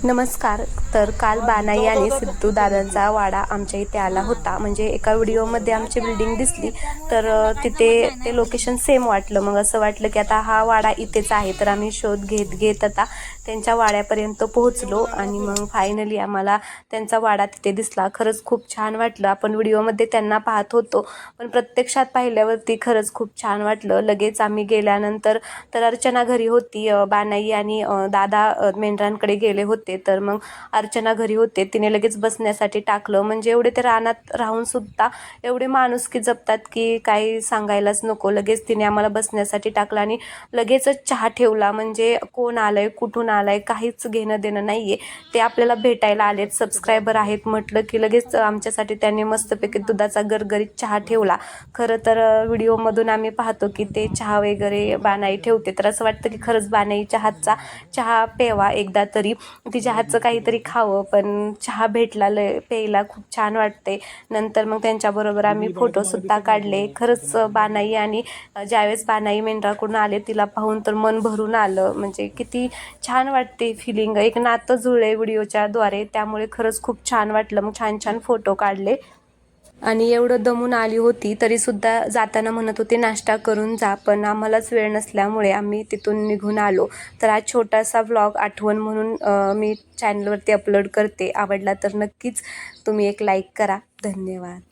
नमस्कार. तर काल बानाई आणि सिद्धू दादांचा वाडा आमच्या इथे आला होता. म्हणजे एका व्हिडिओमध्ये आमची बिल्डिंग दिसली, तर तिथे ते लोकेशन सेम वाटलं. मग असं वाटलं की आता हा वाडा इथेच आहे. तर आम्ही शोध घेत आता त्यांच्या वाड्यापर्यंत पोहोचलो आणि मग फायनली आम्हाला त्यांचा वाडा तिथे दिसला. खरंच खूप छान वाटलं. आपण व्हिडिओमध्ये त्यांना पाहत होतो, पण प्रत्यक्षात पाहिल्यावरती खरंच खूप छान वाटलं. लगेच आम्ही गेल्यानंतर तर अर्चना घरी होती. बानाई आणि दादा मेंढरांकडे गेले होते. तर मग अर्चना घरी होते. तिने लगेच बसण्यासाठी टाकलं. म्हणजे एवढे ते रानात राहून सुद्धा एवढे माणुसकी जपतात की काही सांगायलाच नको. लगेच तिने आम्हाला बसण्यासाठी टाकलं आणि लगेचच चहा ठेवला. म्हणजे कोण आलंय, कुठून आलंय, काहीच घेणं देणं नाहीये. ते आपल्याला भेटायला आलेत, सबस्क्रायबर आहेत म्हटलं की लगेच आमच्यासाठी त्यांनी मस्तपैकी दुधाचा गरगरीत चहा ठेवला. खरं तर व्हिडिओमधून आम्ही पाहतो की ते चहा वगैरे बानाई ठेवते, तर असं वाटतं की खरंच बानाईच्या हातचा चहा प्यावा एकदा तरी, तिच्या हातचं काहीतरी खावं. पण चहा भेटला, प्यायला खूप छान वाटते. नंतर मग त्यांच्याबरोबर आम्ही फोटोसुद्धा काढले. खरंच बानाई आणि ज्यावेळेस बानाई मेंढराकडून आले तिला पाहून तर मन भरून आलं. म्हणजे किती छान वाटते फिलिंग, एक नातं जुळले व्हिडिओच्या द्वारे. त्यामुळे खरंच खूप छान वाटलं. मग छान छान फोटो काढले आणि एवढं दमून आली होती तरीसुद्धा जाताना म्हणत होते नाश्ता करून जा, पण आम्हालाच वेळ नसल्यामुळे आम्ही तिथून निघून आलो. तर हा छोटासा व्लॉग आठवण म्हणून मी चॅनलवरती अपलोड करते. आवडला तर नक्कीच तुम्ही एक लाईक करा. धन्यवाद.